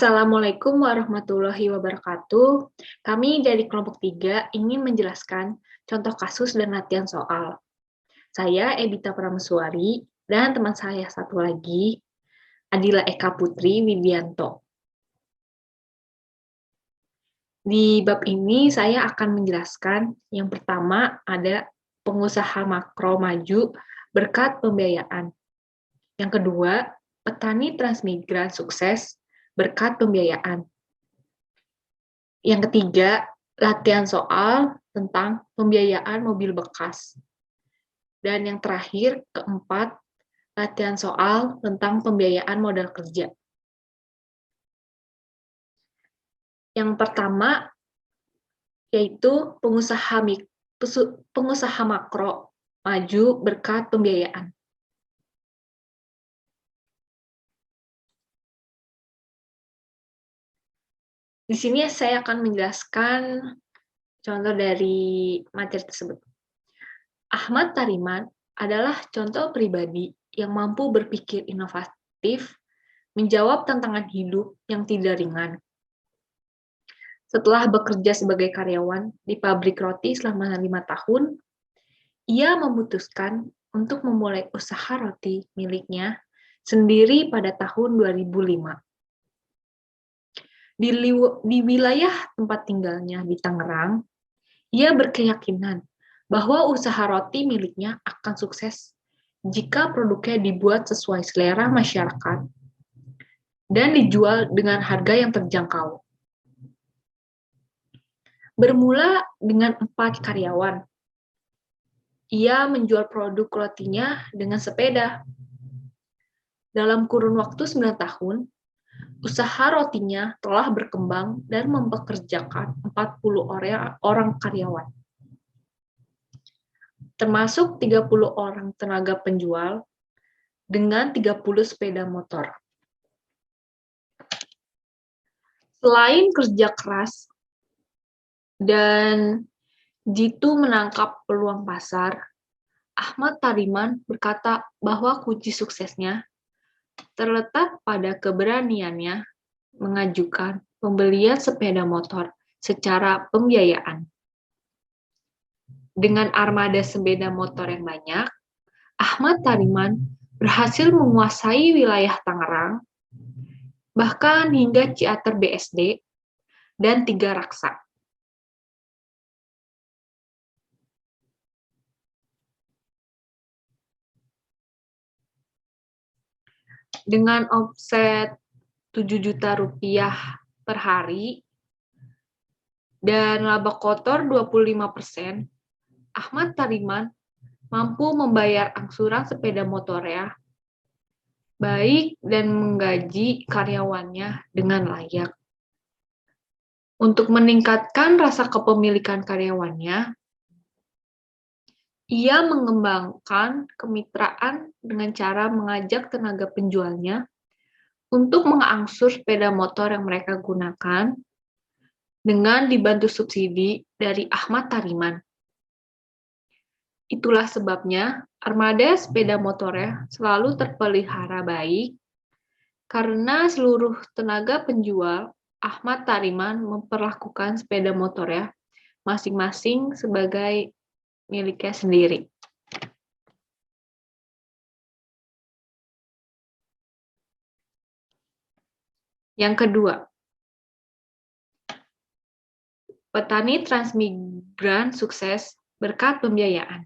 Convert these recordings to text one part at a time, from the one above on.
Assalamualaikum warahmatullahi wabarakatuh. Kami dari kelompok 3 ingin menjelaskan contoh kasus dan latihan soal. Saya Ebita Prameswari dan teman saya satu lagi, Adila Eka Putri Widianto. Di bab ini saya akan menjelaskan yang pertama ada pengusaha makro maju berkat pembiayaan. Yang kedua, petani transmigran sukses berkat pembiayaan. Yang ketiga, latihan soal tentang pembiayaan mobil bekas. Dan yang terakhir, keempat, latihan soal tentang pembiayaan modal kerja. Yang pertama, yaitu pengusaha makro maju berkat pembiayaan. Di sini saya akan menjelaskan contoh dari materi tersebut. Ahmad Tariman adalah contoh pribadi yang mampu berpikir inovatif, menjawab tantangan hidup yang tidak ringan. Setelah bekerja sebagai karyawan di pabrik roti selama 5 tahun, ia memutuskan untuk memulai usaha roti miliknya sendiri pada tahun 2005. Di wilayah tempat tinggalnya di Tangerang, ia berkeyakinan bahwa usaha roti miliknya akan sukses jika produknya dibuat sesuai selera masyarakat dan dijual dengan harga yang terjangkau. Bermula dengan 4 karyawan, ia menjual produk rotinya dengan sepeda. Dalam kurun waktu 9 tahun, usaha rotinya telah berkembang dan mempekerjakan 40 orang karyawan, termasuk 30 orang tenaga penjual dengan 30 sepeda motor. Selain kerja keras dan jitu menangkap peluang pasar, Ahmad Tariman berkata bahwa kunci suksesnya terletak pada keberaniannya mengajukan pembelian sepeda motor secara pembiayaan. Dengan armada sepeda motor yang banyak, Ahmad Tariman berhasil menguasai wilayah Tangerang, bahkan hingga Ciater BSD dan Tiga Raksa. Dengan omset 7 juta rupiah per hari dan laba kotor 25%, Ahmad Tariman mampu membayar angsuran sepeda motornya baik dan menggaji karyawannya dengan layak. Untuk meningkatkan rasa kepemilikan karyawannya, ia mengembangkan kemitraan dengan cara mengajak tenaga penjualnya untuk mengangsur sepeda motor yang mereka gunakan dengan dibantu subsidi dari Ahmad Tariman. Itulah sebabnya armada sepeda motornya selalu terpelihara baik karena seluruh tenaga penjual Ahmad Tariman memperlakukan sepeda motornya masing-masing sebagai miliknya sendiri. Yang kedua, petani transmigran sukses berkat pembiayaan.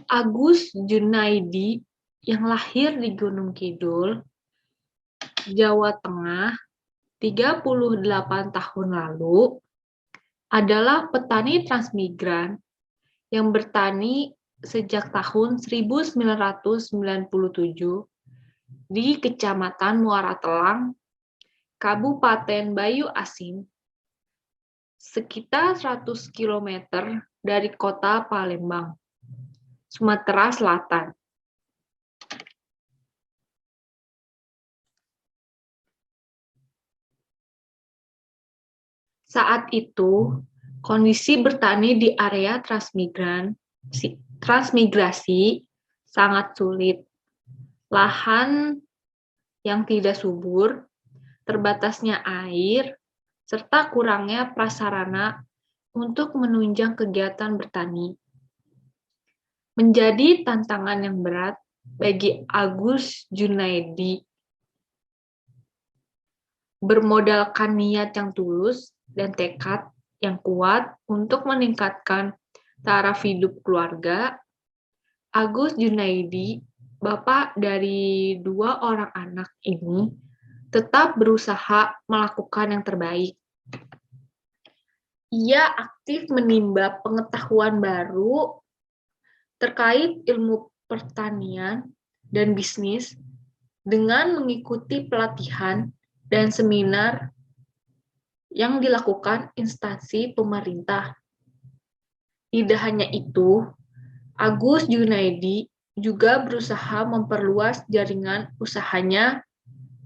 Agus Junaidi yang lahir di Gunung Kidul, Jawa Tengah, 38 tahun lalu, adalah petani transmigran yang bertani sejak tahun 1997 di Kecamatan Muara Telang, Kabupaten Bayu Asin, sekitar 100 km dari kota Palembang. Sumatera Selatan. Saat itu, kondisi bertani di area transmigrasi sangat sulit. Lahan yang tidak subur, terbatasnya air, serta kurangnya prasarana untuk menunjang kegiatan bertani. Menjadi tantangan yang berat bagi Agus Junaidi. Bermodalkan niat yang tulus dan tekad yang kuat untuk meningkatkan taraf hidup keluarga, Agus Junaidi, bapak dari 2 orang anak ini, tetap berusaha melakukan yang terbaik. Ia aktif menimba pengetahuan baru terkait ilmu pertanian dan bisnis dengan mengikuti pelatihan dan seminar yang dilakukan instansi pemerintah. Tidak hanya itu, Agus Junaidi juga berusaha memperluas jaringan usahanya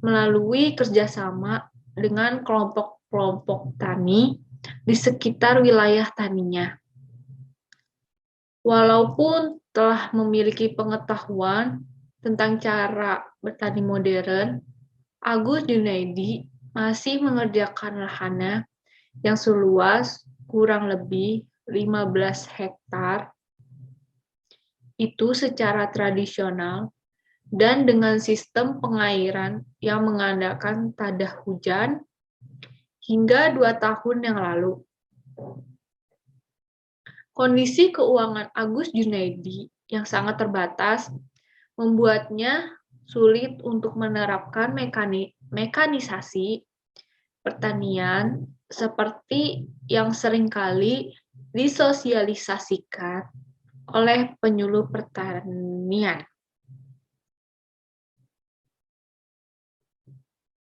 melalui kerjasama dengan kelompok-kelompok tani di sekitar wilayah taninya. Walaupun telah memiliki pengetahuan tentang cara bertani modern, Agus Junaidi masih mengerjakan lahannya yang seluas kurang lebih 15 hektar itu secara tradisional dan dengan sistem pengairan yang mengandalkan tada hujan hingga 2 tahun yang lalu. Kondisi keuangan Agus Junaidi yang sangat terbatas membuatnya sulit untuk menerapkan mekanisasi pertanian seperti yang seringkali disosialisasikan oleh penyuluh pertanian.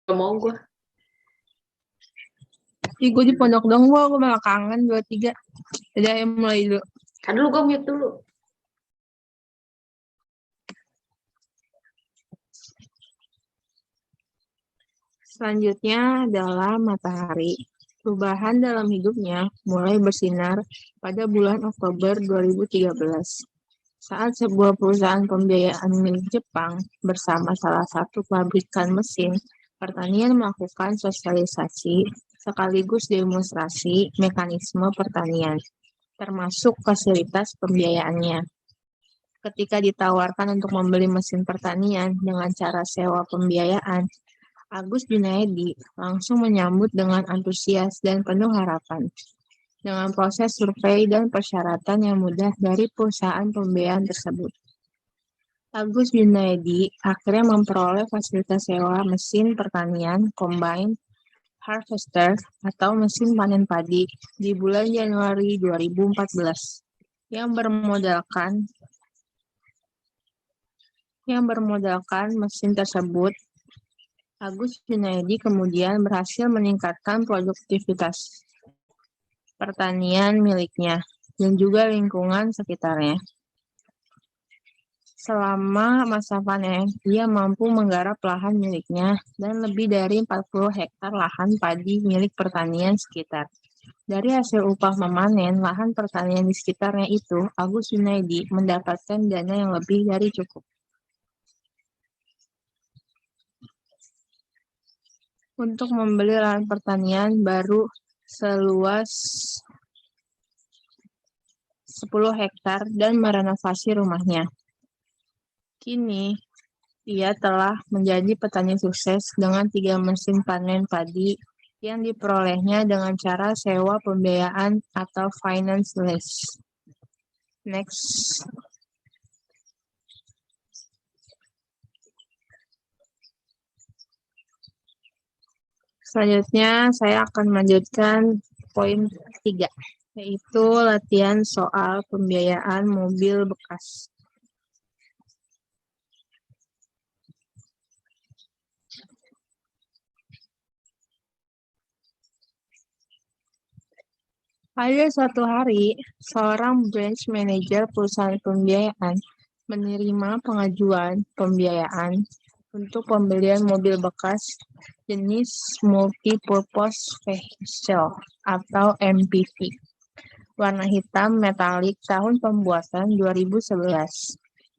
Gak mau gue. Gue di pondok dong, gue malah kangen 2-3. Jadi ayo mulai dulu. Kan dulu gue mute dulu. Selanjutnya adalah matahari. Perubahan dalam hidupnya mulai bersinar pada bulan Oktober 2013 saat sebuah perusahaan pembiayaan milik Jepang bersama salah satu pabrikan mesin pertanian melakukan sosialisasi sekaligus demonstrasi mekanisme pertanian, termasuk fasilitas pembiayaannya. Ketika ditawarkan untuk membeli mesin pertanian dengan cara sewa pembiayaan, Agus Junaidi langsung menyambut dengan antusias dan penuh harapan. Dengan proses survei dan persyaratan yang mudah dari perusahaan pembiayaan tersebut, Agus Junaidi akhirnya memperoleh fasilitas sewa mesin pertanian combine harvester atau mesin panen padi di bulan Januari 2014 yang bermodalkan mesin tersebut. Agus Junaidi kemudian berhasil meningkatkan produktivitas pertanian miliknya dan juga lingkungan sekitarnya. Selama masa panen, ia mampu menggarap lahan miliknya dan lebih dari 40 hektar lahan padi milik pertanian sekitar. Dari hasil upah memanen lahan pertanian di sekitarnya itu, Agus Junaidi mendapatkan dana yang lebih dari cukup untuk membeli lahan pertanian baru seluas 10 hektar dan merenovasi rumahnya. Kini, ia telah menjadi petani sukses dengan 3 mesin panen padi yang diperolehnya dengan cara sewa pembiayaan atau finance lease. Next. Selanjutnya, saya akan melanjutkan poin 3, yaitu latihan soal pembiayaan mobil bekas. Pada suatu hari, seorang branch manager perusahaan pembiayaan menerima pengajuan pembiayaan untuk pembelian mobil bekas jenis Multipurpose Vehicle atau MPV warna hitam metalik tahun pembuatan 2011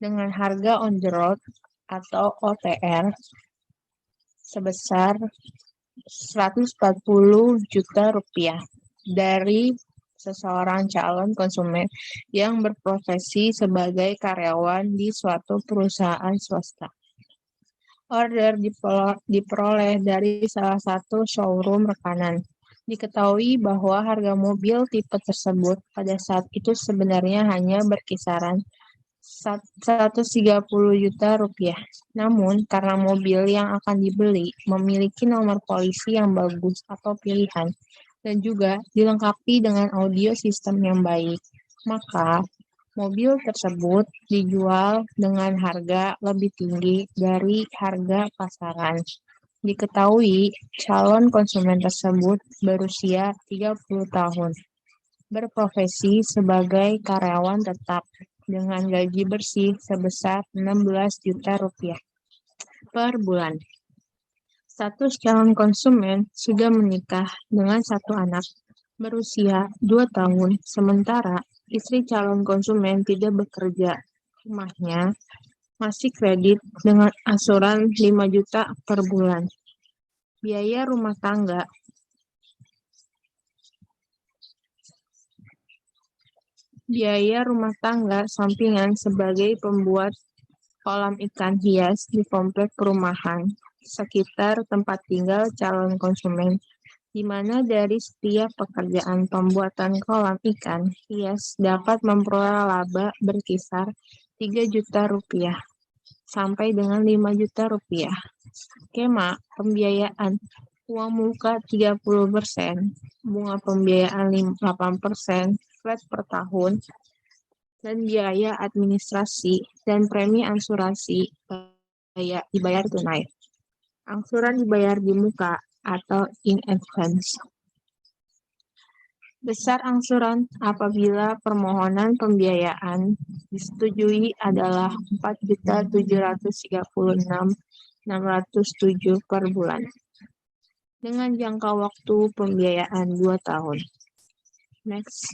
dengan harga on the road atau OTR sebesar 140 juta rupiah dari seseorang calon konsumen yang berprofesi sebagai karyawan di suatu perusahaan swasta. Order diperoleh dari salah satu showroom rekanan. Diketahui bahwa harga mobil tipe tersebut pada saat itu sebenarnya hanya berkisaran 130 juta rupiah. Namun, karena mobil yang akan dibeli memiliki nomor polisi yang bagus atau pilihan, dan juga dilengkapi dengan audio sistem yang baik, maka mobil tersebut dijual dengan harga lebih tinggi dari harga pasaran. Diketahui calon konsumen tersebut berusia 30 tahun, berprofesi sebagai karyawan tetap dengan gaji bersih sebesar 16 juta rupiah per bulan. Status calon konsumen sudah menikah dengan satu anak berusia 2 tahun, sementara istri calon konsumen tidak bekerja. Rumahnya masih kredit dengan angsuran 5 juta per bulan. Biaya rumah tangga sampingan sebagai pembuat kolam ikan hias di komplek perumahan sekitar tempat tinggal calon konsumen, di mana dari setiap pekerjaan pembuatan kolam ikan hias dapat memperoleh laba berkisar 3 juta rupiah sampai dengan 5 juta rupiah. Skema pembiayaan uang muka 30%, bunga pembiayaan 8%, flat per tahun, dan biaya administrasi dan premi asuransi dibayar tunai. Angsuran dibayar di muka atau in advance. Besar angsuran apabila permohonan pembiayaan disetujui adalah 4.736.607 per bulan dengan jangka waktu pembiayaan 2 tahun. Next.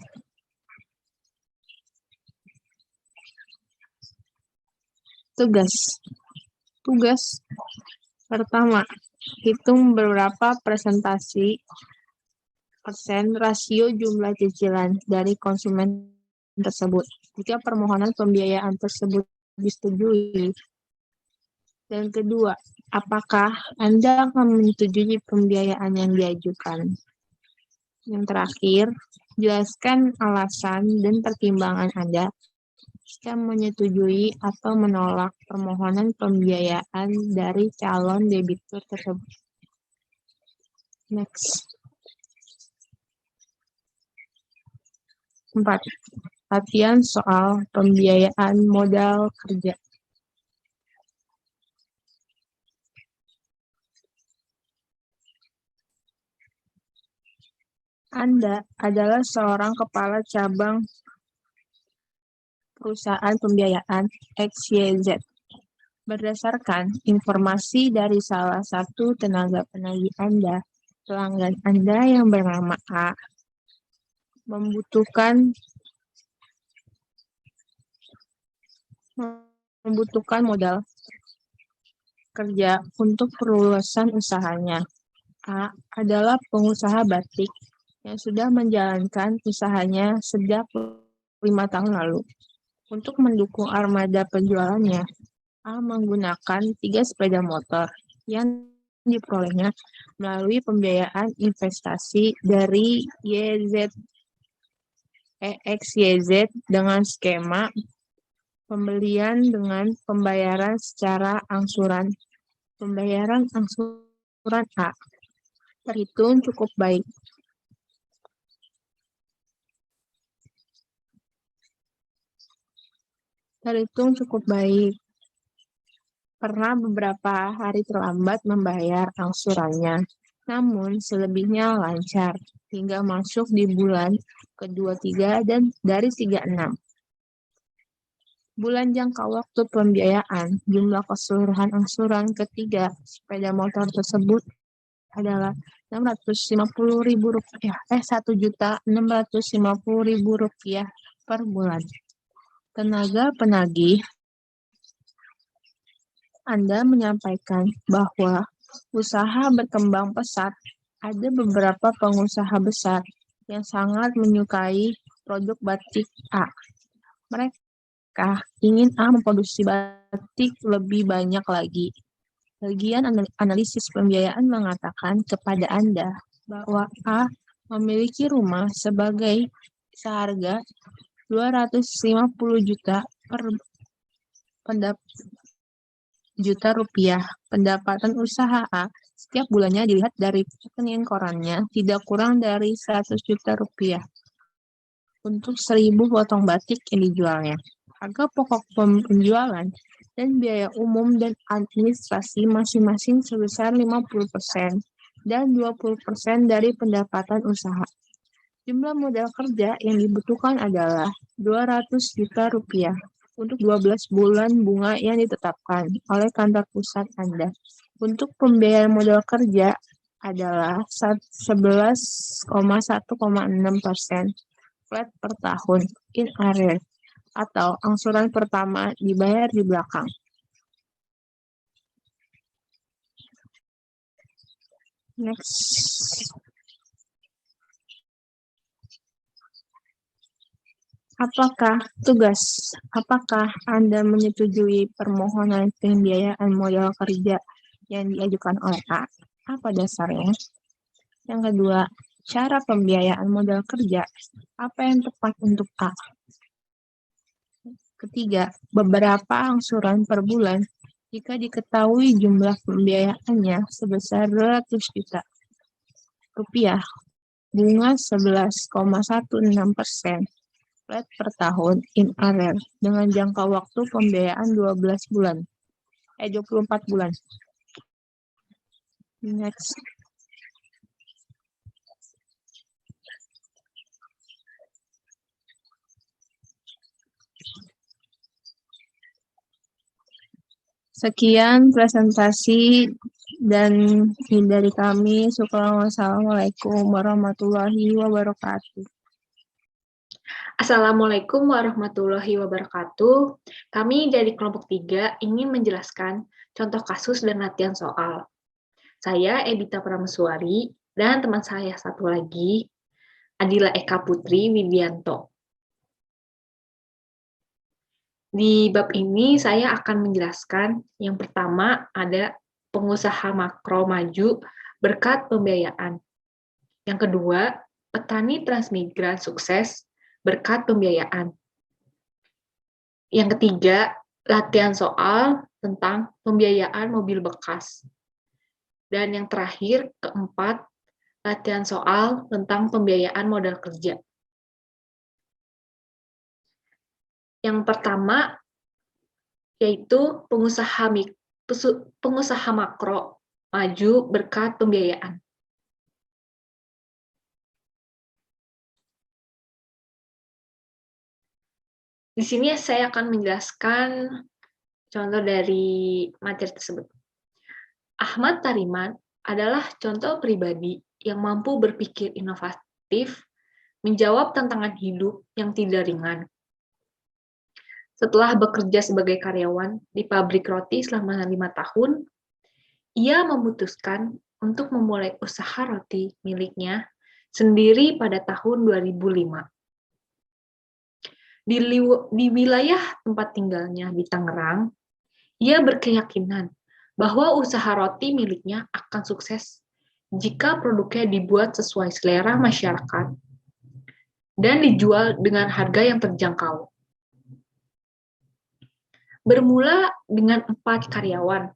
Tugas pertama, hitung berapa persen rasio jumlah cicilan dari konsumen tersebut jika permohonan pembiayaan tersebut disetujui. Dan kedua, apakah Anda akan menyetujui pembiayaan yang diajukan? Yang terakhir, jelaskan alasan dan pertimbangan Anda jika menyetujui atau menolak permohonan pembiayaan dari calon debitur tersebut. Next. 4. Latihan soal pembiayaan modal kerja. Anda adalah seorang kepala cabang perusahaan pembiayaan XYZ. Berdasarkan informasi dari salah satu tenaga penagih Anda, pelanggan Anda yang bernama A membutuhkan modal kerja untuk perluasan usahanya. A adalah pengusaha batik yang sudah menjalankan usahanya sejak 5 tahun lalu. Untuk mendukung armada penjualannya, A menggunakan 3 sepeda motor yang diperolehnya melalui pembiayaan investasi dari XYZ dengan skema pembelian dengan pembayaran secara angsuran. Pembayaran angsuran A terhitung cukup baik. Pernah beberapa hari terlambat membayar angsurannya, namun selebihnya lancar. hingga masuk di bulan ke-23 dan dari 36. Bulan jangka waktu pembiayaan, jumlah keseluruhan angsuran ketiga sepeda motor tersebut adalah Rp650.000, Rp1.650.000 per bulan. Tenaga penagih Anda menyampaikan bahwa usaha berkembang pesat. Ada beberapa pengusaha besar yang sangat menyukai produk batik A. Mereka ingin A memproduksi batik lebih banyak lagi. Bagian analisis pembiayaan mengatakan kepada Anda bahwa A memiliki rumah seharga 250 juta rupiah. Pendapatan usaha A setiap bulannya dilihat dari rekening korannya tidak kurang dari 100 juta rupiah untuk 1.000 potong batik yang dijualnya. Harga pokok penjualan dan biaya umum dan administrasi masing-masing sebesar 50% dan 20% dari pendapatan usaha. Jumlah modal kerja yang dibutuhkan adalah 200 juta rupiah untuk 12 bulan bunga yang ditetapkan oleh kantor pusat Anda. Untuk pembiayaan modal kerja adalah 11,1,6% flat per tahun in arrear atau angsuran pertama dibayar di belakang. Next. Apakah Anda menyetujui permohonan pembiayaan modal kerja yang diajukan oleh A? Apa dasarnya? Yang kedua, cara pembiayaan modal kerja. Apa yang tepat untuk A? Ketiga, beberapa angsuran per bulan jika diketahui jumlah pembiayaannya sebesar 200 juta rupiah, bunga 11,16% flat per tahun in arrear dengan jangka waktu pembiayaan 24 bulan. Next. Sekian presentasi dan dari kami. Assalamualaikum warahmatullahi wabarakatuh. Assalamualaikum warahmatullahi wabarakatuh. Kami dari kelompok 3 ingin menjelaskan contoh kasus dan latihan soal. Saya Ebita Prameswari dan teman saya satu lagi, Adila Eka Putri Widianto. Di bab ini saya akan menjelaskan yang pertama ada pengusaha makro maju berkat pembiayaan. Yang kedua, petani transmigran sukses berkat pembiayaan. Yang ketiga, latihan soal tentang pembiayaan mobil bekas. Dan yang terakhir, keempat, latihan soal tentang pembiayaan modal kerja. Yang pertama, yaitu pengusaha makro maju berkat pembiayaan. Di sini saya akan menjelaskan contoh dari materi tersebut. Ahmad Tariman adalah contoh pribadi yang mampu berpikir inovatif, menjawab tantangan hidup yang tidak ringan. Setelah bekerja sebagai karyawan di pabrik roti selama 5 tahun, ia memutuskan untuk memulai usaha roti miliknya sendiri pada tahun 2005. Di wilayah tempat tinggalnya di Tangerang, ia berkeyakinan bahwa usaha roti miliknya akan sukses jika produknya dibuat sesuai selera masyarakat dan dijual dengan harga yang terjangkau. Bermula dengan 4 karyawan,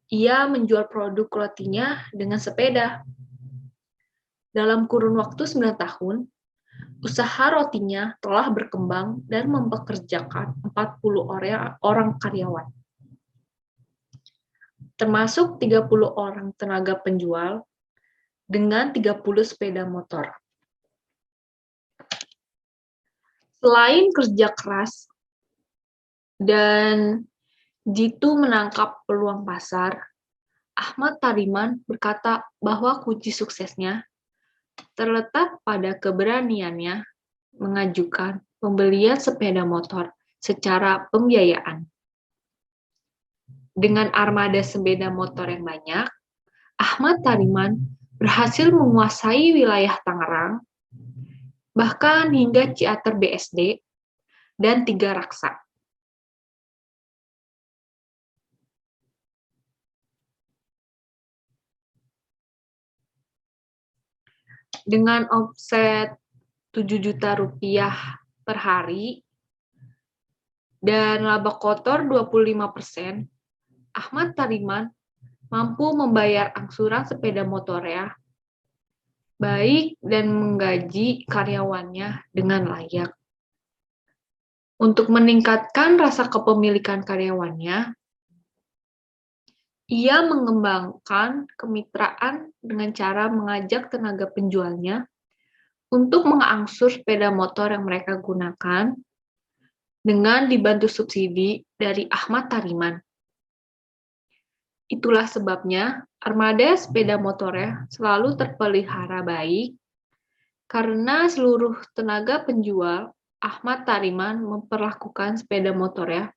ia menjual produk rotinya dengan sepeda. Dalam kurun waktu 9 tahun, usaha rotinya telah berkembang dan mempekerjakan 40 orang karyawan. Termasuk 30 orang tenaga penjual dengan 30 sepeda motor. Selain kerja keras dan jitu menangkap peluang pasar, Ahmad Tariman berkata bahwa kunci suksesnya terletak pada keberaniannya mengajukan pembelian sepeda motor secara pembiayaan. Dengan armada sepeda motor yang banyak, Ahmad Tariman berhasil menguasai wilayah Tangerang, bahkan hingga Ciater BSD dan Tiga Raksa. Dengan omset 7 juta rupiah per hari dan laba kotor 25%, Ahmad Tariman mampu membayar angsuran sepeda motornya baik dan menggaji karyawannya dengan layak. Untuk meningkatkan rasa kepemilikan karyawannya, ia mengembangkan kemitraan dengan cara mengajak tenaga penjualnya untuk mengangsur sepeda motor yang mereka gunakan dengan dibantu subsidi dari Ahmad Tariman. Itulah sebabnya armada sepeda motornya selalu terpelihara baik karena seluruh tenaga penjual Ahmad Tariman memperlakukan sepeda motornya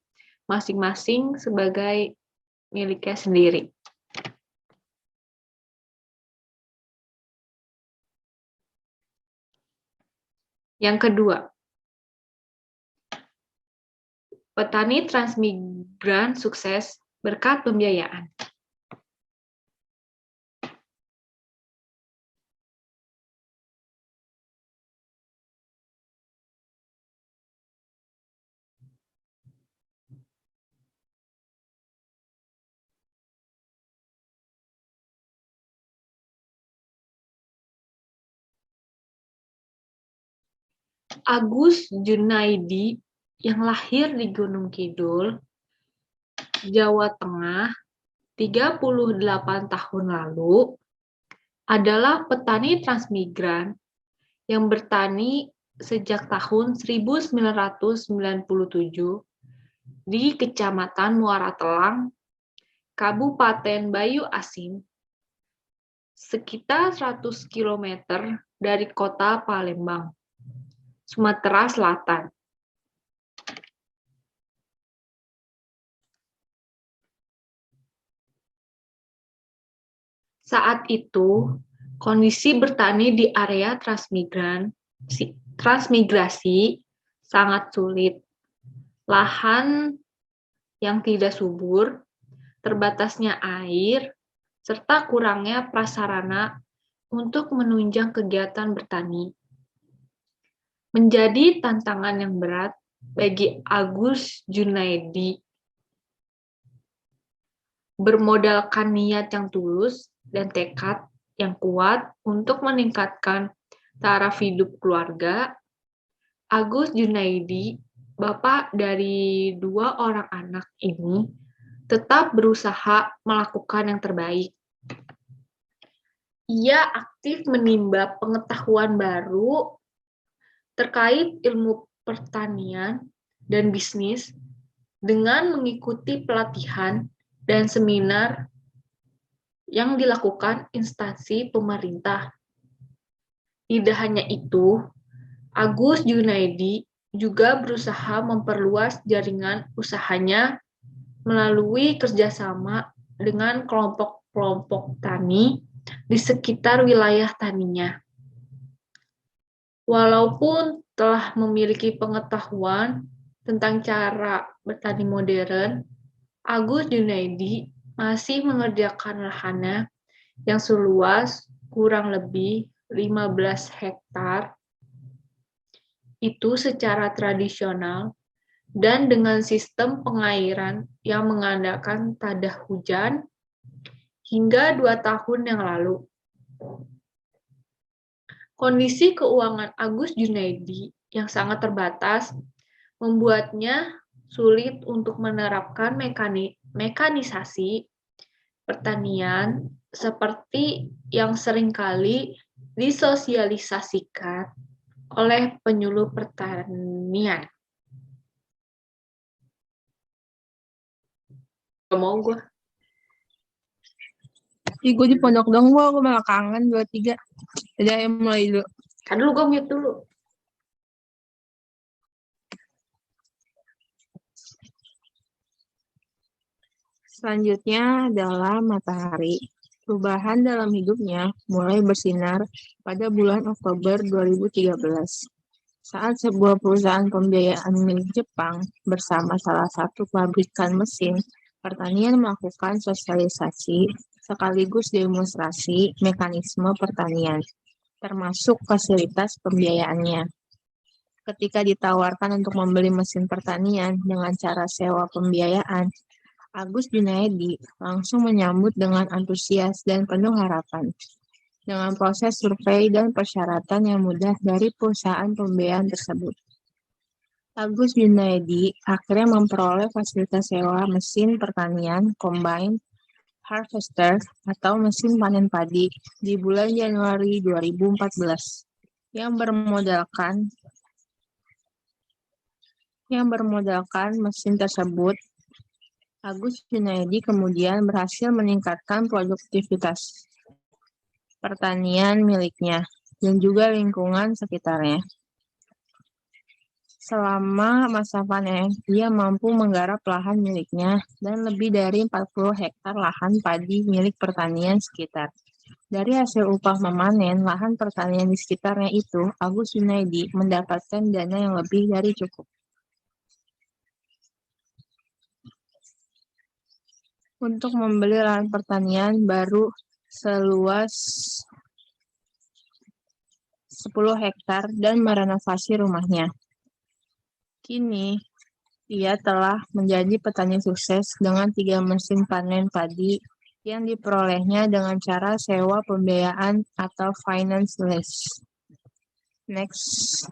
masing-masing sebagai miliknya sendiri. Yang kedua, petani transmigran sukses berkat pembiayaan. Agus Junaidi yang lahir di Gunung Kidul, Jawa Tengah, 38 tahun lalu, adalah petani transmigran yang bertani sejak tahun 1997 di Kecamatan Muara Telang, Kabupaten Bayu Asin, sekitar 100 km dari kota Palembang, Sumatera Selatan. Saat itu, kondisi bertani di area transmigrasi sangat sulit. Lahan yang tidak subur, terbatasnya air, serta kurangnya prasarana untuk menunjang kegiatan bertani. Menjadi tantangan yang berat bagi Agus Junaidi. Bermodalkan niat yang tulus dan tekad yang kuat untuk meningkatkan taraf hidup keluarga, Agus Junaidi, bapak dari 2 orang anak ini, tetap berusaha melakukan yang terbaik. Ia aktif menimba pengetahuan baru terkait ilmu pertanian dan bisnis dengan mengikuti pelatihan dan seminar yang dilakukan instansi pemerintah. Tidak hanya itu, Agus Junaidi juga berusaha memperluas jaringan usahanya melalui kerjasama dengan kelompok-kelompok tani di sekitar wilayah taninya. Walaupun telah memiliki pengetahuan tentang cara bertani modern, Agus Junaidi masih mengerjakan lahannya yang seluas kurang lebih 15 hektar itu secara tradisional dan dengan sistem pengairan yang mengandalkan tada hujan hingga 2 tahun yang lalu. Kondisi keuangan Agus Junaidi yang sangat terbatas membuatnya sulit untuk menerapkan mekanisasi pertanian seperti yang seringkali disosialisasikan oleh penyuluh pertanian. Gak mau gue. Ih, gue di pondok dong, gue malah kangen 2-3. Jadi ayo mulai dulu. Kan dulu gue mute dulu. Selanjutnya adalah matahari. Perubahan dalam hidupnya mulai bersinar pada bulan Oktober 2013 saat sebuah perusahaan pembiayaan milik Jepang bersama salah satu pabrikan mesin pertanian melakukan sosialisasi sekaligus demonstrasi mekanisme pertanian, termasuk fasilitas pembiayaannya. Ketika ditawarkan untuk membeli mesin pertanian dengan cara sewa pembiayaan, Agus Junaedi langsung menyambut dengan antusias dan penuh harapan. Dengan proses survei dan persyaratan yang mudah dari perusahaan pembiayaan tersebut, Agus Junaedi akhirnya memperoleh fasilitas sewa mesin pertanian combine harvester atau mesin panen padi di bulan Januari 2014 yang bermodalkan mesin tersebut. Agus Junaedi kemudian berhasil meningkatkan produktivitas pertanian miliknya dan juga lingkungan sekitarnya. Selama masa panen, ia mampu menggarap lahan miliknya dan lebih dari 40 hektar lahan padi milik pertanian sekitar. Dari hasil upah memanen lahan pertanian di sekitarnya itu, Agus Junaedi mendapatkan dana yang lebih dari cukup untuk membeli lahan pertanian baru seluas 10 hektar dan merenovasi rumahnya. Kini, ia telah menjadi petani sukses dengan 3 mesin panen padi yang diperolehnya dengan cara sewa pembiayaan atau finance lease. Next.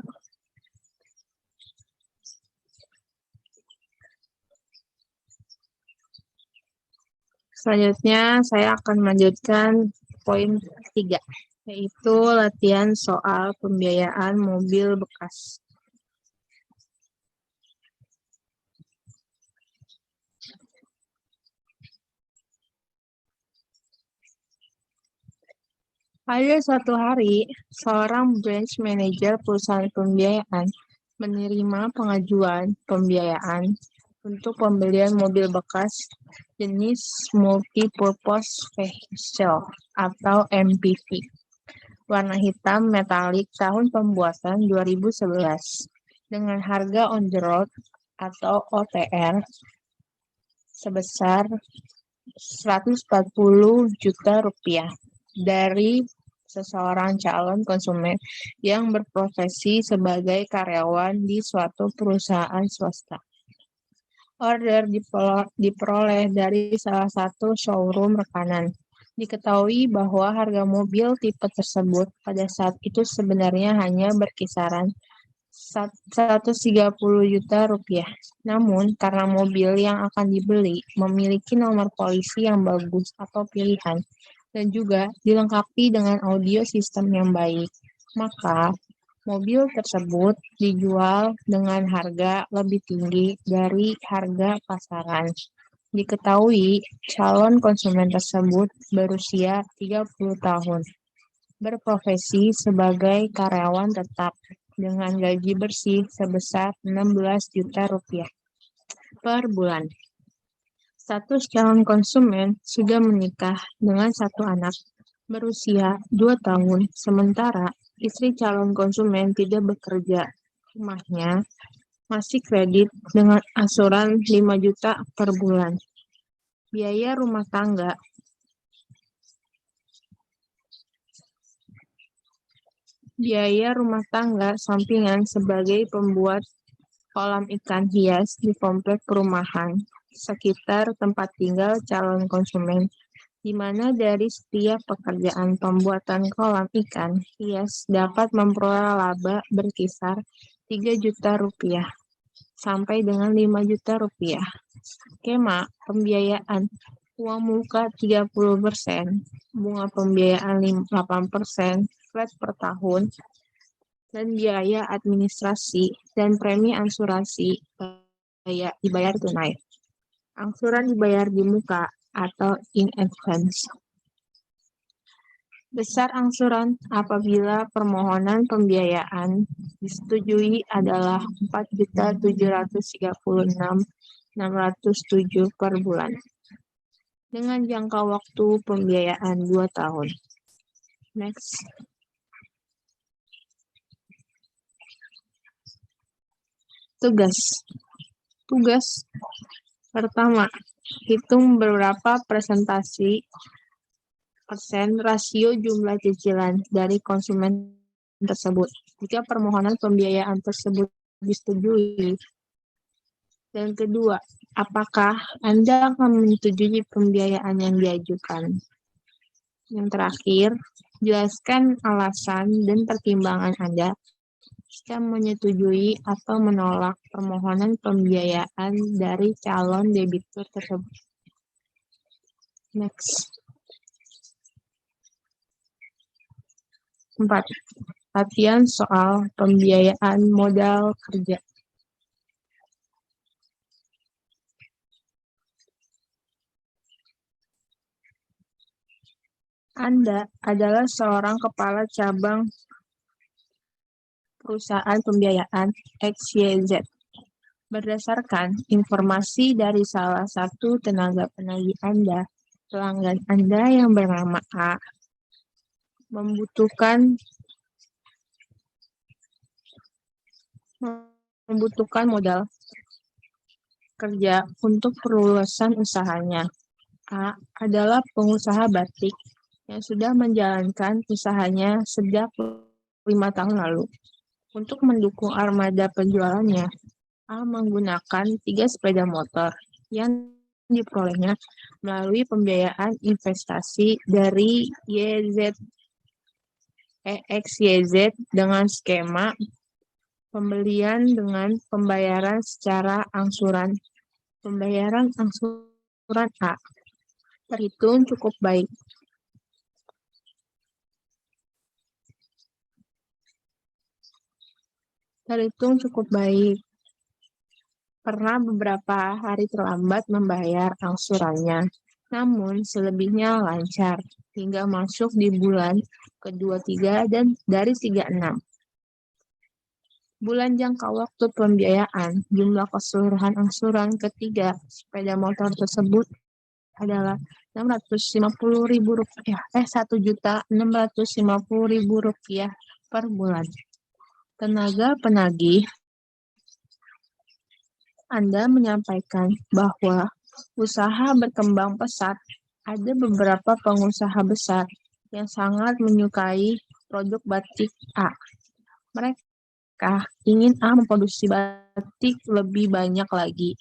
Selanjutnya, saya akan melanjutkan poin 3, yaitu latihan soal pembiayaan mobil bekas. Pada suatu hari, seorang branch manager perusahaan pembiayaan menerima pengajuan pembiayaan untuk pembelian mobil bekas jenis Multi-Purpose Vehicle atau MPV warna hitam metalik tahun pembuatan 2011 dengan harga on the road atau OTR sebesar 140 juta rupiah dari seseorang calon konsumen yang berprofesi sebagai karyawan di suatu perusahaan swasta. Order diperoleh dari salah satu showroom rekanan. Diketahui bahwa harga mobil tipe tersebut pada saat itu sebenarnya hanya berkisaran 130 juta rupiah. Namun, karena mobil yang akan dibeli memiliki nomor polisi yang bagus atau pilihan, dan juga dilengkapi dengan audio sistem yang baik, maka mobil tersebut dijual dengan harga lebih tinggi dari harga pasaran. Diketahui calon konsumen tersebut berusia 30 tahun, berprofesi sebagai karyawan tetap dengan gaji bersih sebesar 16 juta rupiah per bulan. Status calon konsumen sudah menikah dengan satu anak berusia 2 tahun, sementara istri calon konsumen tidak bekerja. Rumahnya masih kredit dengan angsuran 5 juta per bulan. Biaya rumah tangga sampingan sebagai pembuat kolam ikan hias di komplek perumahan sekitar tempat tinggal calon konsumen, di mana dari setiap pekerjaan pembuatan kolam ikan hias dapat memperoleh laba berkisar 3 juta rupiah sampai dengan 5 juta rupiah. Skema pembiayaan uang muka 30%, bunga pembiayaan 8%, flat per tahun, dan biaya administrasi dan premi asuransi dibayar tunai. Angsuran dibayar di muka atau in advance. Besar angsuran apabila permohonan pembiayaan disetujui adalah 4.736.607 per bulan dengan jangka waktu pembiayaan 2 tahun. Next. Tugas pertama, hitung berapa persen rasio jumlah cicilan dari konsumen tersebut jika permohonan pembiayaan tersebut disetujui. Dan kedua, apakah Anda akan menyetujui pembiayaan yang diajukan? Yang terakhir, jelaskan alasan dan pertimbangan Anda jika menyetujui atau menolak permohonan pembiayaan dari calon debitur tersebut. Next. 4. Latihan soal pembiayaan modal kerja. Anda adalah seorang kepala cabang perusahaan pembiayaan XYZ. Berdasarkan informasi dari salah satu tenaga penagih Anda, pelanggan Anda yang bernama A membutuhkan modal kerja untuk perluasan usahanya. A adalah pengusaha batik yang sudah menjalankan usahanya sejak 5 tahun lalu. Untuk mendukung armada penjualannya, A menggunakan 3 sepeda motor yang diperolehnya melalui pembiayaan investasi dari XYZ dengan skema pembelian dengan pembayaran secara angsuran. Pembayaran angsuran A terhitung cukup baik. Pernah beberapa hari terlambat membayar angsurannya, namun selebihnya lancar hingga masuk di bulan ke-23 dan dari 36. Bulan jangka waktu pembiayaan, jumlah keseluruhan angsuran ketiga sepeda motor tersebut adalah Rp1.650.000 per bulan. Tenaga penagih Anda menyampaikan bahwa usaha berkembang pesat. Ada beberapa pengusaha besar yang sangat menyukai produk batik A. Mereka ingin A memproduksi batik lebih banyak lagi.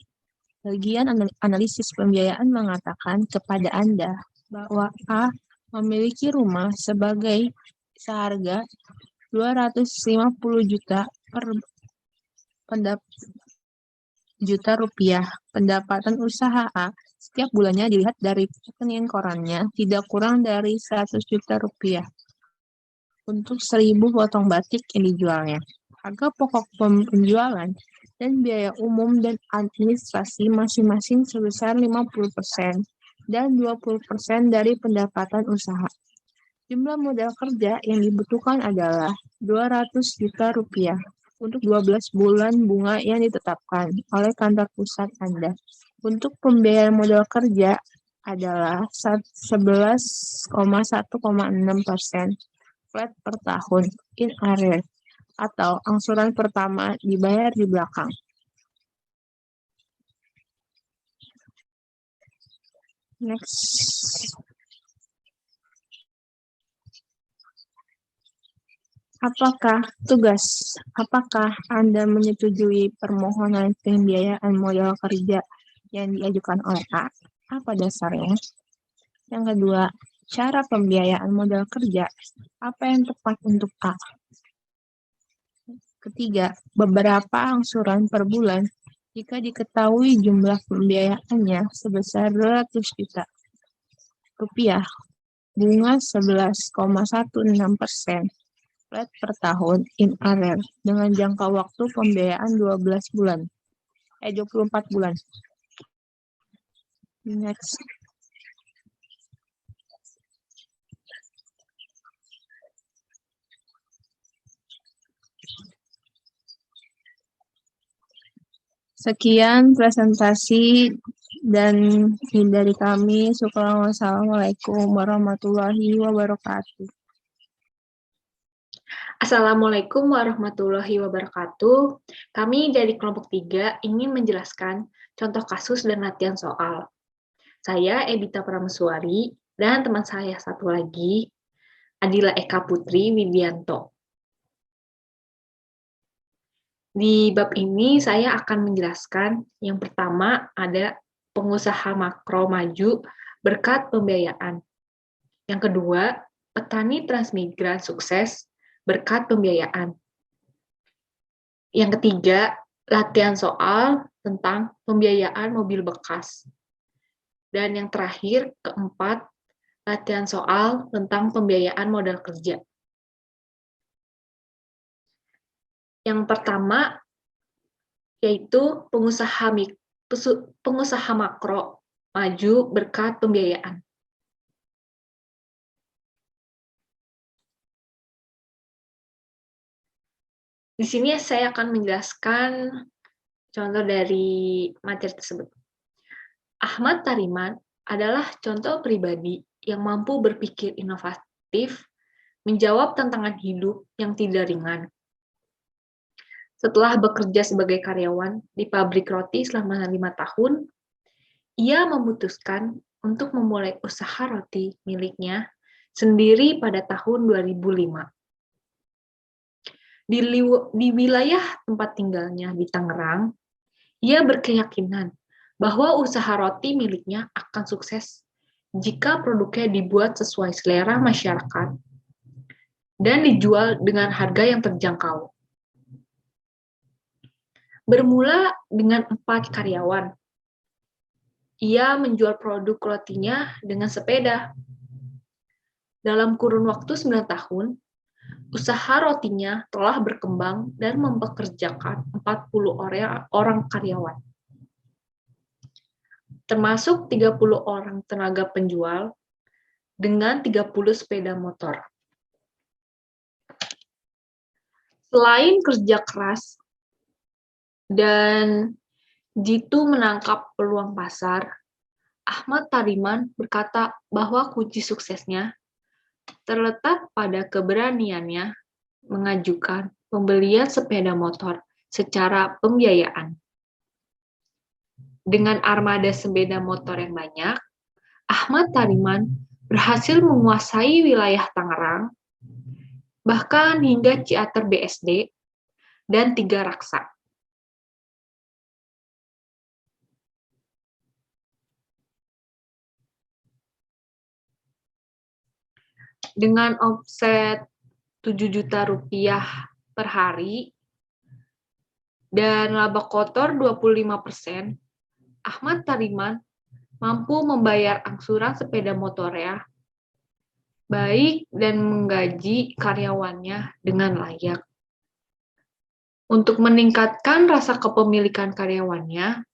Bagian analisis pembiayaan mengatakan kepada Anda bahwa A memiliki rumah seharga 250 juta rupiah. Pendapatan usaha A setiap bulannya dilihat dari rekening korannya tidak kurang dari 100 juta rupiah untuk 1.000 potong batik yang dijualnya. Harga pokok penjualan dan biaya umum dan administrasi masing-masing sebesar 50% dan 20% dari pendapatan usaha. Jumlah modal kerja yang dibutuhkan adalah 200 juta rupiah untuk 12 bulan bunga yang ditetapkan oleh kantor pusat Anda. Untuk pembiayaan modal kerja adalah 11,1,6% flat per tahun in arrears atau angsuran pertama dibayar di belakang. Next. Apakah Anda menyetujui permohonan pembiayaan modal kerja yang diajukan oleh A? Apa dasarnya? Yang kedua, cara pembiayaan modal kerja. Apa yang tepat untuk A? Ketiga, beberapa angsuran per bulan jika diketahui jumlah pembiayaannya sebesar 200 juta. rupiah, bunga 11,16% flat per tahun in arrear dengan jangka waktu pembiayaan 24 bulan. Next. Sekian presentasi dan dari kami. Wassalamualaikum warahmatullahi wabarakatuh. Assalamualaikum warahmatullahi wabarakatuh. Kami dari kelompok 3 ingin menjelaskan contoh kasus dan latihan soal. Saya Ebita Prameswari dan teman saya satu lagi, Adila Eka Putri Widianto. Di bab ini saya akan menjelaskan yang pertama ada pengusaha makro maju berkat pembiayaan. Yang kedua, petani transmigran sukses berkat pembiayaan. Yang ketiga, latihan soal tentang pembiayaan mobil bekas. Dan yang terakhir, keempat, latihan soal tentang pembiayaan modal kerja. Yang pertama, yaitu pengusaha makro maju berkat pembiayaan. Di sini saya akan menjelaskan contoh dari materi tersebut. Ahmad Tariman adalah contoh pribadi yang mampu berpikir inovatif, menjawab tantangan hidup yang tidak ringan. Setelah bekerja sebagai karyawan di pabrik roti selama 5 tahun, ia memutuskan untuk memulai usaha roti miliknya sendiri pada tahun 2005. Di wilayah tempat tinggalnya di Tangerang, ia berkeyakinan bahwa usaha roti miliknya akan sukses jika produknya dibuat sesuai selera masyarakat dan dijual dengan harga yang terjangkau. Bermula dengan 4 karyawan, ia menjual produk rotinya dengan sepeda. Dalam kurun waktu 9 tahun, usaha rotinya telah berkembang dan mempekerjakan 40 orang karyawan, termasuk 30 orang tenaga penjual dengan 30 sepeda motor. Selain kerja keras dan jitu menangkap peluang pasar, Ahmad Tariman berkata bahwa kunci suksesnya terletak pada keberaniannya mengajukan pembelian sepeda motor secara pembiayaan. Dengan armada sepeda motor yang banyak, Ahmad Tariman berhasil menguasai wilayah Tangerang, bahkan hingga Ciater BSD dan Tiga Raksa. Dengan omset 7 juta rupiah per hari dan laba kotor 25%, Ahmad Tariman mampu membayar angsuran sepeda motornya baik dan menggaji karyawannya dengan layak. Untuk meningkatkan rasa kepemilikan karyawannya,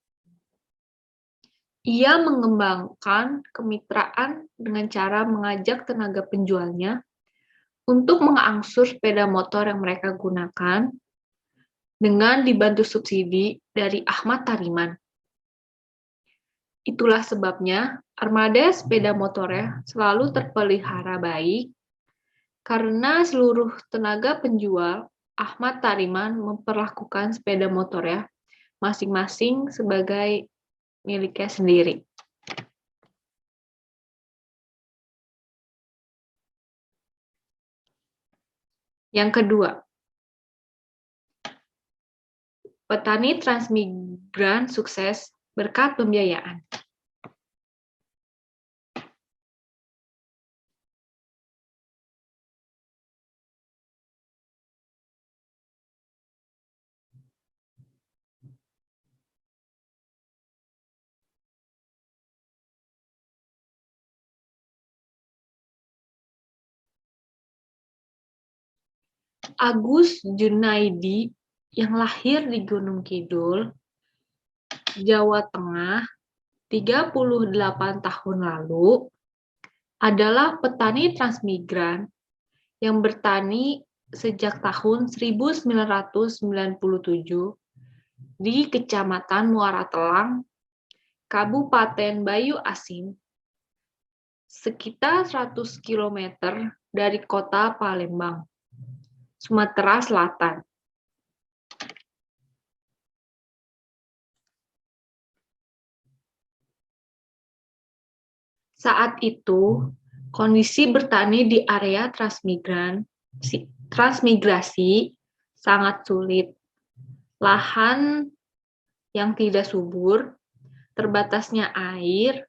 ia mengembangkan kemitraan dengan cara mengajak tenaga penjualnya untuk mengangsur sepeda motor yang mereka gunakan dengan dibantu subsidi dari Ahmad Tariman. Itulah sebabnya armada sepeda motornya selalu terpelihara baik karena seluruh tenaga penjual Ahmad Tariman memperlakukan sepeda motornya masing-masing sebagai miliknya sendiri. Yang kedua, petani transmigran sukses berkat pembiayaan. Agus Junaidi yang lahir di Gunung Kidul, Jawa Tengah, 38 tahun lalu, adalah petani transmigran yang bertani sejak tahun 1997 di Kecamatan Muara Telang, Kabupaten Bayu Asin, sekitar 100 km dari kota Palembang, Sumatera Selatan. Saat itu, kondisi bertani di area transmigrasi sangat sulit. Lahan yang tidak subur, terbatasnya air,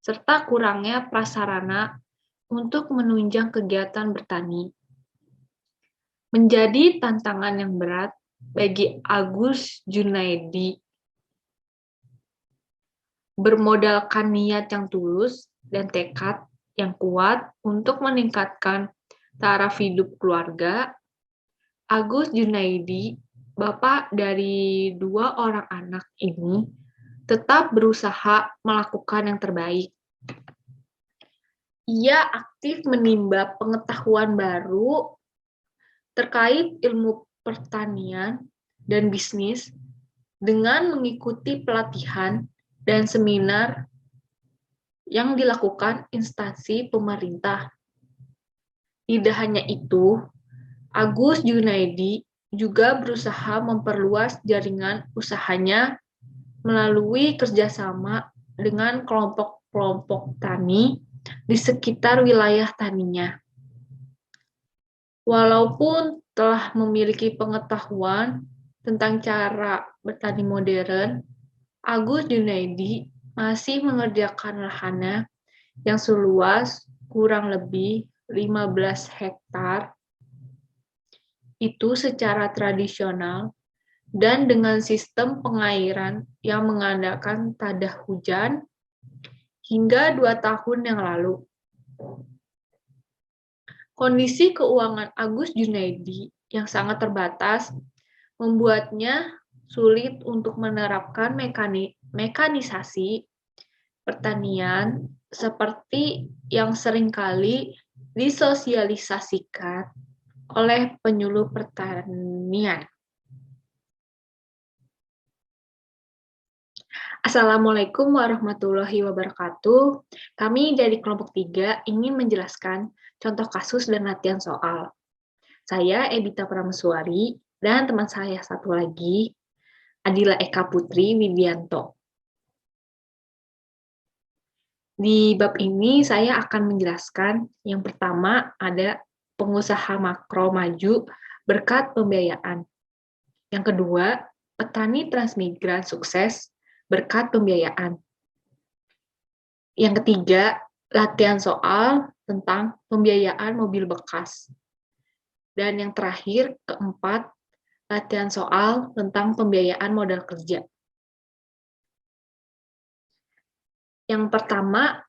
serta kurangnya prasarana untuk menunjang kegiatan bertani menjadi tantangan yang berat bagi Agus Junaidi. Bermodalkan niat yang tulus dan tekad yang kuat untuk meningkatkan taraf hidup keluarga, Agus Junaidi, bapak dari 2 orang anak ini, tetap berusaha melakukan yang terbaik. Ia aktif menimba pengetahuan baru terkait ilmu pertanian dan bisnis dengan mengikuti pelatihan dan seminar yang dilakukan instansi pemerintah. Tidak hanya itu, Agus Junaidi juga berusaha memperluas jaringan usahanya melalui kerjasama dengan kelompok-kelompok tani di sekitar wilayah taninya. Walaupun telah memiliki pengetahuan tentang cara bertani modern, Agus Junaidi masih mengerjakan lahannya yang seluas kurang lebih 15 hektar itu secara tradisional dan dengan sistem pengairan yang mengandalkan tada hujan hingga 2 tahun yang lalu. Kondisi keuangan Agus Junaidi yang sangat terbatas membuatnya sulit untuk menerapkan mekanisasi pertanian seperti yang seringkali disosialisasikan oleh penyuluh pertanian. Assalamualaikum warahmatullahi wabarakatuh. Kami dari kelompok 3 ingin menjelaskan contoh kasus dan latihan soal. Saya Ebita Prameswari dan teman saya satu lagi, Adila Eka Putri Widianto. Di bab ini saya akan menjelaskan yang pertama ada pengusaha makro maju berkat pembiayaan. Yang kedua, petani transmigran sukses berkat pembiayaan. Yang ketiga, latihan soal tentang pembiayaan mobil bekas. Dan yang terakhir, keempat, latihan soal tentang pembiayaan modal kerja. Yang pertama,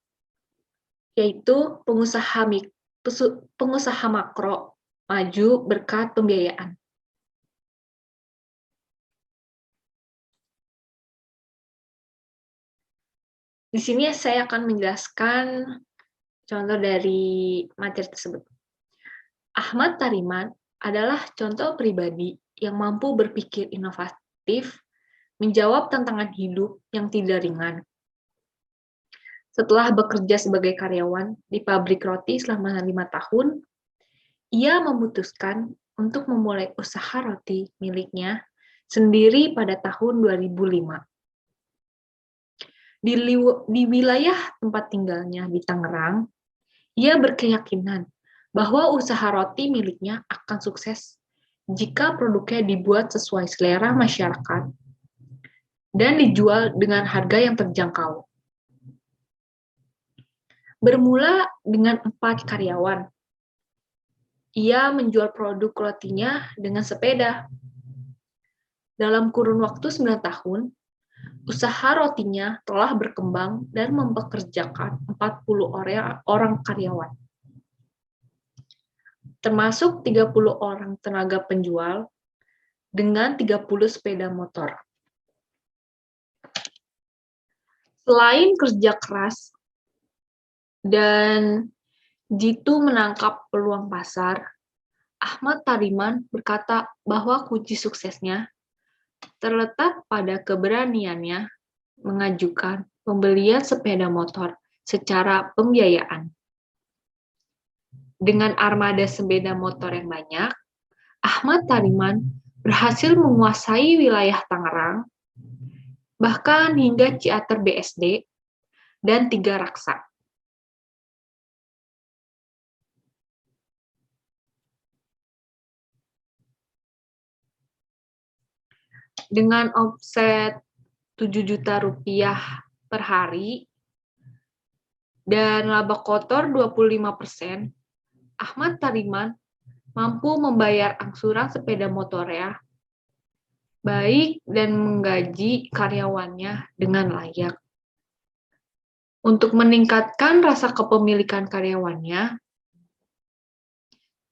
yaitu pengusaha makro maju berkat pembiayaan. Di sini saya akan menjelaskan contoh dari materi tersebut. Ahmad Tariman adalah contoh pribadi yang mampu berpikir inovatif, menjawab tantangan hidup yang tidak ringan. Setelah bekerja sebagai karyawan di pabrik roti selama 5 tahun, ia memutuskan untuk memulai usaha roti miliknya sendiri pada tahun 2005. Di wilayah tempat tinggalnya di Tangerang, ia berkeyakinan bahwa usaha roti miliknya akan sukses jika produknya dibuat sesuai selera masyarakat dan dijual dengan harga yang terjangkau. Bermula dengan 4 karyawan, ia menjual produk rotinya dengan sepeda. Dalam kurun waktu 9 tahun, usaha rotinya telah berkembang dan mempekerjakan 40 orang karyawan. termasuk 30 orang tenaga penjual dengan 30 sepeda motor. Selain kerja keras dan jitu menangkap peluang pasar, Ahmad Tariman berkata bahwa kunci suksesnya terletak pada keberaniannya mengajukan pembelian sepeda motor secara pembiayaan. Dengan armada sepeda motor yang banyak, Ahmad Tariman berhasil menguasai wilayah Tangerang, bahkan hingga Ciater BSD dan Tiga Raksa. Dengan omset 7 juta rupiah per hari dan laba kotor 25%, Ahmad Tariman mampu membayar angsuran sepeda motornya baik dan menggaji karyawannya dengan layak. Untuk meningkatkan rasa kepemilikan karyawannya,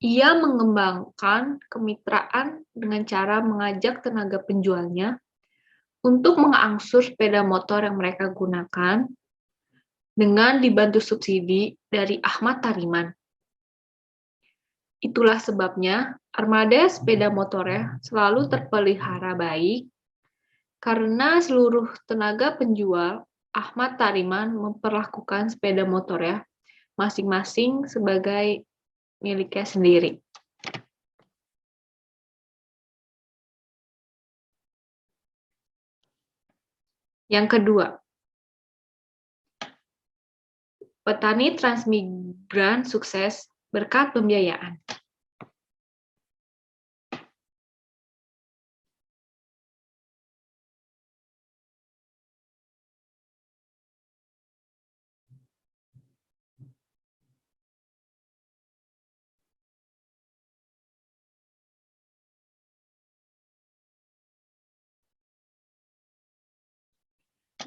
ia mengembangkan kemitraan dengan cara mengajak tenaga penjualnya untuk mengangsur sepeda motor yang mereka gunakan dengan dibantu subsidi dari Ahmad Tariman. Itulah sebabnya armada sepeda motornya selalu terpelihara baik karena seluruh tenaga penjual Ahmad Tariman memperlakukan sepeda motornya masing-masing sebagai miliknya sendiri. Yang kedua, petani transmigran sukses berkat pembiayaan.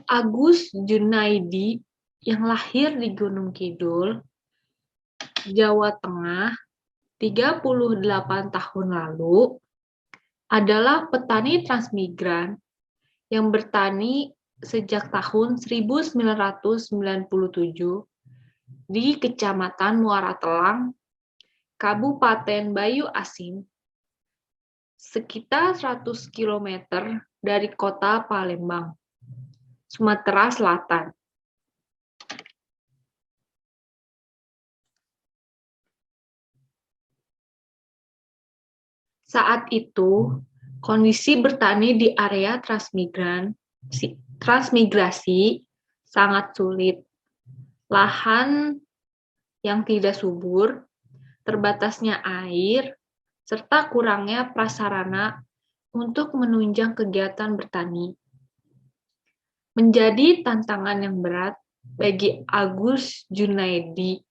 Agus Junaidi yang lahir di Gunung Kidul, Jawa Tengah, 38 tahun lalu, adalah petani transmigran yang bertani sejak tahun 1997 di Kecamatan Muara Telang, Kabupaten Bayu Asin, sekitar 100 km dari kota Palembang, Sumatera Selatan. Saat itu, kondisi bertani di area transmigrasi sangat sulit. Lahan yang tidak subur, terbatasnya air, serta kurangnya prasarana untuk menunjang kegiatan bertani menjadi tantangan yang berat bagi Agus Junaidi.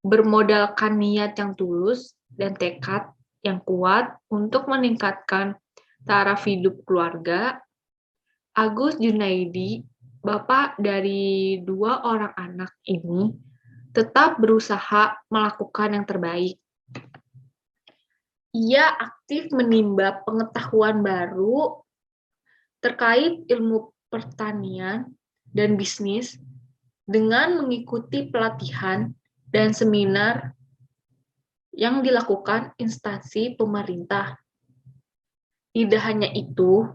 Bermodalkan niat yang tulus dan tekad yang kuat untuk meningkatkan taraf hidup keluarga, Agus Junaidi, bapak dari 2 orang anak ini, tetap berusaha melakukan yang terbaik. Ia aktif menimba pengetahuan baru terkait ilmu pertanian dan bisnis dengan mengikuti pelatihan dan seminar yang dilakukan instansi pemerintah. Tidak hanya itu,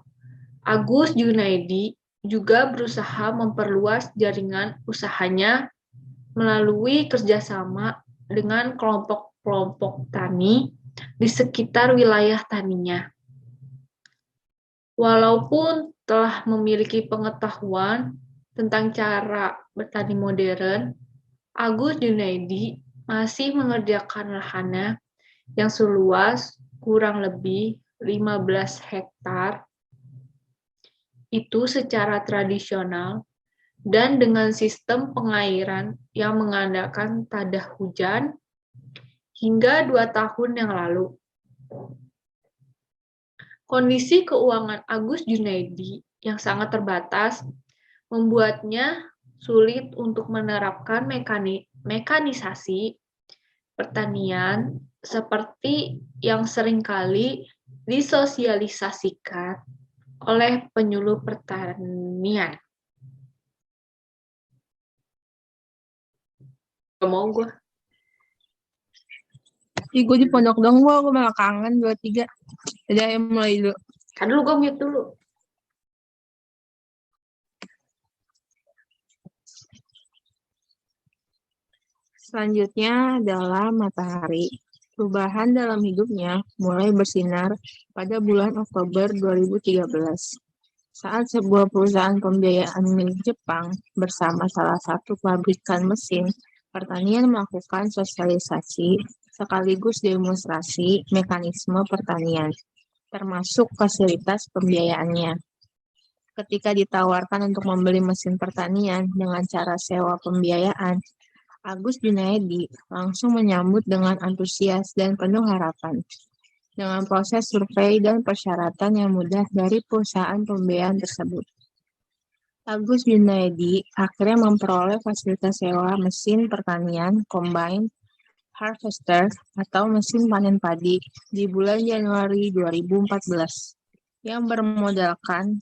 Agus Junaidi juga berusaha memperluas jaringan usahanya melalui kerjasama dengan kelompok-kelompok tani di sekitar wilayah taninya. Walaupun telah memiliki pengetahuan tentang cara bertani modern, Agus Junaidi masih mengerjakan lahannya yang seluas kurang lebih 15 hektar itu secara tradisional dan dengan sistem pengairan yang mengandalkan tada hujan hingga 2 tahun yang lalu. Kondisi keuangan Agus Junaidi yang sangat terbatas membuatnya sulit untuk menerapkan mekanisasi pertanian seperti yang seringkali disosialisasikan oleh penyuluh pertanian. Gak mau gue. Gue di pondok dong, gue malah kangen 2-3. Jadi ayo mulai dulu. Kan dulu gue mute dulu. Selanjutnya adalah matahari. Perubahan dalam hidupnya mulai bersinar pada bulan Oktober 2013 saat sebuah perusahaan pembiayaan milik Jepang bersama salah satu pabrikan mesin pertanian melakukan sosialisasi sekaligus demonstrasi mekanisme pertanian, termasuk fasilitas pembiayaannya. Ketika ditawarkan untuk membeli mesin pertanian dengan cara sewa pembiayaan, Agus Junaedi langsung menyambut dengan antusias dan penuh harapan. Dengan proses survei dan persyaratan yang mudah dari perusahaan pembiayaan tersebut, Agus Junaedi akhirnya memperoleh fasilitas sewa mesin pertanian combine harvester atau mesin panen padi di bulan Januari 2014 yang bermodalkan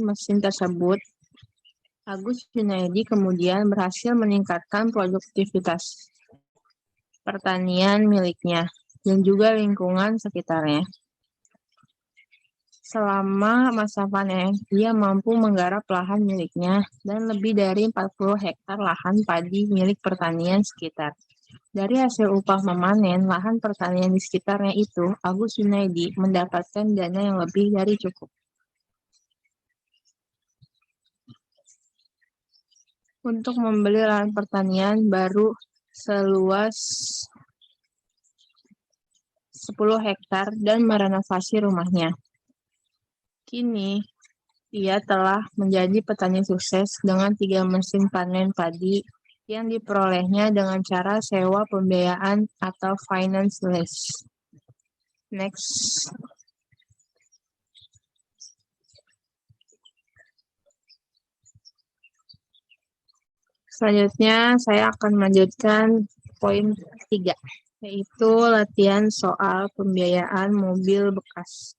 mesin tersebut. Agus Junaedi kemudian berhasil meningkatkan produktivitas pertanian miliknya dan juga lingkungan sekitarnya. Selama masa panen, dia mampu menggarap lahan miliknya dan lebih dari 40 hektar lahan padi milik pertanian sekitar. Dari hasil upah memanen lahan pertanian di sekitarnya itu, Agus Junaedi mendapatkan dana yang lebih dari cukup untuk membeli lahan pertanian baru seluas 10 hektar dan merenovasi rumahnya. Kini, ia telah menjadi petani sukses dengan 3 mesin panen padi yang diperolehnya dengan cara sewa pembiayaan atau finance lease. Next. Selanjutnya, saya akan melanjutkan poin 3, yaitu latihan soal pembiayaan mobil bekas.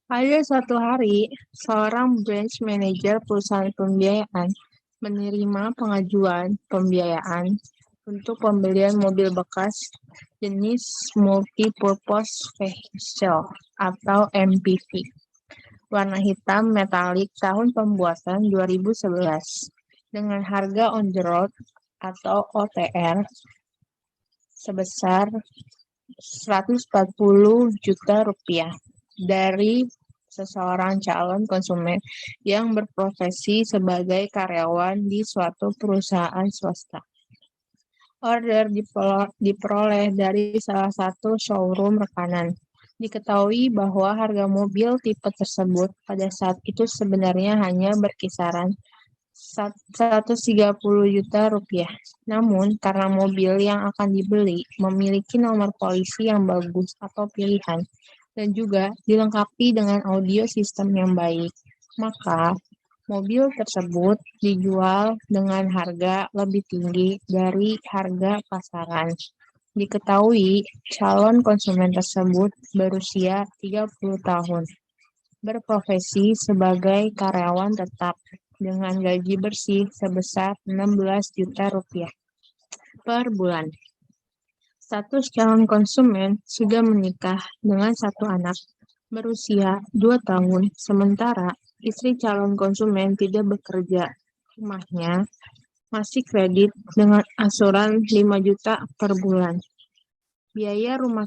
Pada suatu hari, seorang branch manager perusahaan pembiayaan menerima pengajuan pembiayaan untuk pembelian mobil bekas jenis Multi-Purpose Vehicle atau MPV warna hitam metalik tahun pembuatan 2011 dengan harga on the road atau OTR sebesar 140 juta rupiah dari seseorang calon konsumen yang berprofesi sebagai karyawan di suatu perusahaan swasta. Order diperoleh dari salah satu showroom rekanan. Diketahui bahwa harga mobil tipe tersebut pada saat itu sebenarnya hanya berkisaran 130 juta rupiah. Namun, karena mobil yang akan dibeli memiliki nomor polisi yang bagus atau pilihan, dan juga dilengkapi dengan audio sistem yang baik, maka mobil tersebut dijual dengan harga lebih tinggi dari harga pasaran. Diketahui calon konsumen tersebut berusia 30 tahun, berprofesi sebagai karyawan tetap dengan gaji bersih sebesar 16 juta rupiah per bulan. Status calon konsumen sudah menikah dengan satu anak berusia 2 tahun, sementara istri calon konsumen tidak bekerja. Rumahnya masih kredit dengan angsuran 5 juta per bulan. Biaya rumah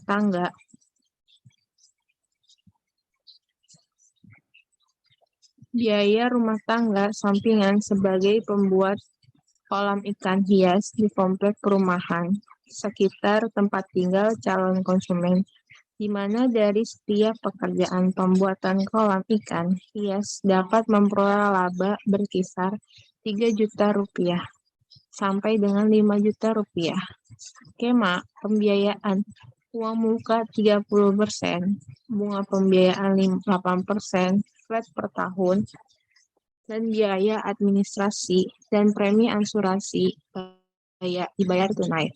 tangga sampingan sebagai pembuat kolam ikan hias di komplek perumahan sekitar tempat tinggal calon konsumen, di mana dari setiap pekerjaan pembuatan kolam ikan hias dapat memperoleh laba berkisar 3 juta rupiah sampai dengan 5 juta rupiah. Skema pembiayaan uang muka 30%, bunga pembiayaan 8%, flat per tahun, dan biaya administrasi dan premi asuransi dibayar tunai.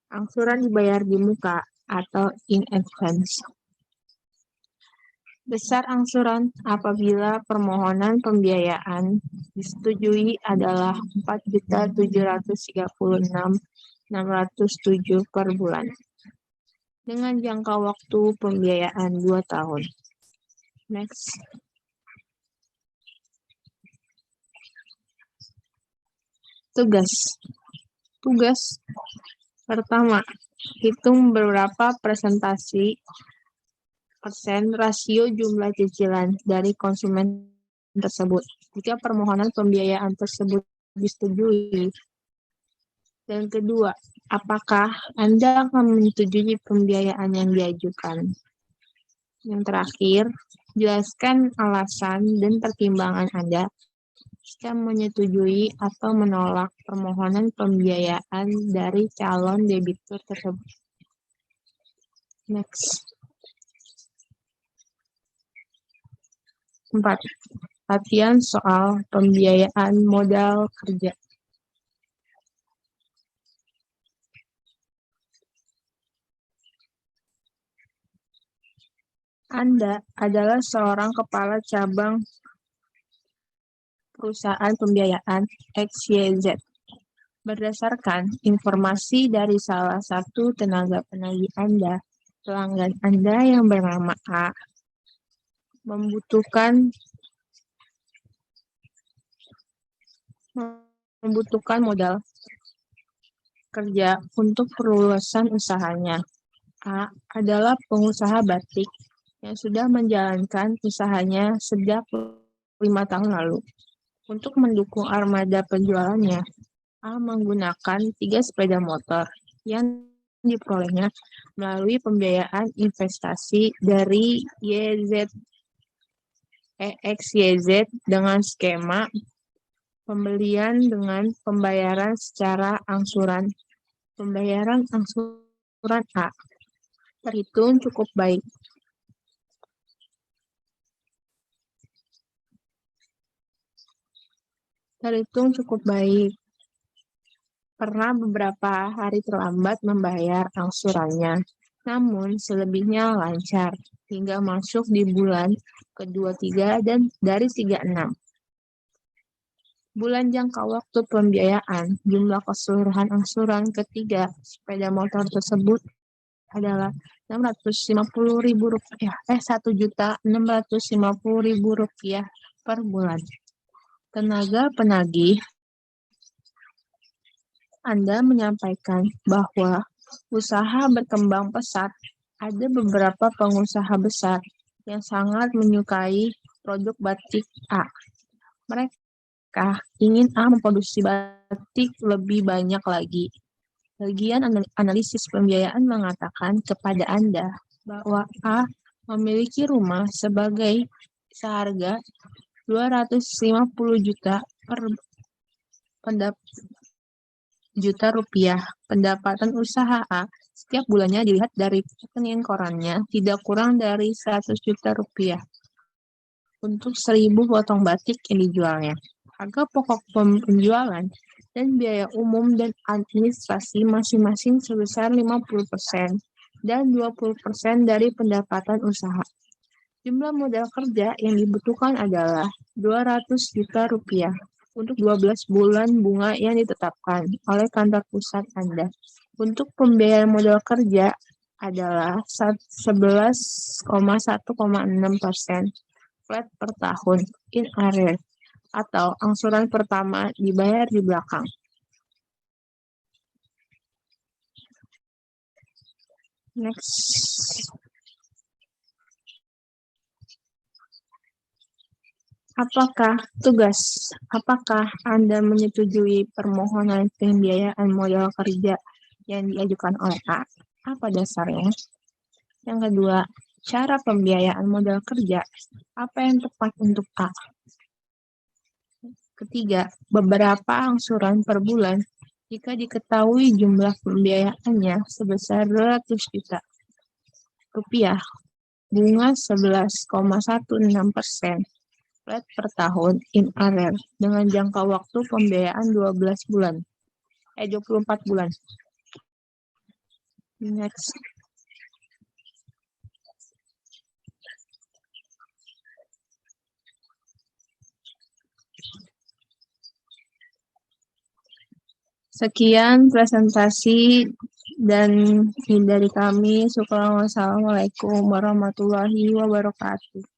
Angsuran dibayar di muka atau in advance. Besar angsuran apabila permohonan pembiayaan disetujui adalah 4.736.607 per bulan dengan jangka waktu pembiayaan 2 tahun. Next. Tugas pertama, hitung berapa persen rasio jumlah cicilan dari konsumen tersebut jika permohonan pembiayaan tersebut disetujui. Dan kedua, apakah Anda akan menyetujui pembiayaan yang diajukan? Yang terakhir, jelaskan alasan dan pertimbangan Anda jika menyetujui atau menolak permohonan pembiayaan dari calon debitur tersebut. Next. 4. Latihan soal pembiayaan modal kerja. Anda adalah seorang kepala cabang perusahaan pembiayaan XYZ. Berdasarkan informasi dari salah satu tenaga penagih Anda, pelanggan Anda yang bernama A membutuhkan modal kerja untuk perluasan usahanya. A adalah pengusaha batik yang sudah menjalankan usahanya sejak 5 tahun lalu. Untuk mendukung armada penjualannya, A menggunakan 3 sepeda motor yang diperolehnya melalui pembiayaan investasi dari XYZ dengan skema pembelian dengan pembayaran secara angsuran. Pembayaran angsuran A terhitung cukup baik. Pernah beberapa hari terlambat membayar angsurannya, namun selebihnya lancar hingga masuk di bulan ke-23 dan dari 36. Bulan jangka waktu pembiayaan, jumlah keseluruhan angsuran ketiga sepeda motor tersebut adalah Rp1.650.000 per bulan. Tenaga penagih Anda menyampaikan bahwa usaha berkembang pesat. Ada beberapa pengusaha besar yang sangat menyukai produk batik A. Mereka ingin A memproduksi batik lebih banyak lagi. Bagian analisis pembiayaan mengatakan kepada Anda bahwa A memiliki rumah seharga 250 juta rupiah. Pendapatan usaha A setiap bulannya dilihat dari rekening korannya tidak kurang dari 100 juta rupiah untuk 1.000 potong batik yang dijualnya. Harga pokok penjualan dan biaya umum dan administrasi masing-masing sebesar 50% dan 20% dari pendapatan usaha. Jumlah modal kerja yang dibutuhkan adalah 200 juta rupiah untuk 12 bulan bunga yang ditetapkan oleh kantor pusat Anda. Untuk pembiayaan modal kerja adalah 11,1,6% flat per tahun in arrears atau angsuran pertama dibayar di belakang. Next. Apakah Anda menyetujui permohonan pembiayaan modal kerja yang diajukan oleh A? Apa dasarnya? Yang kedua, cara pembiayaan modal kerja. Apa yang tepat untuk A? Ketiga, beberapa angsuran per bulan jika diketahui jumlah pembiayaannya sebesar 200 juta. rupiah, bunga 11,16%, flat per tahun in arrear dengan jangka waktu pembiayaan 24 bulan. Next. Sekian presentasi dan dari kami. Wassalamualaikum warahmatullahi wabarakatuh.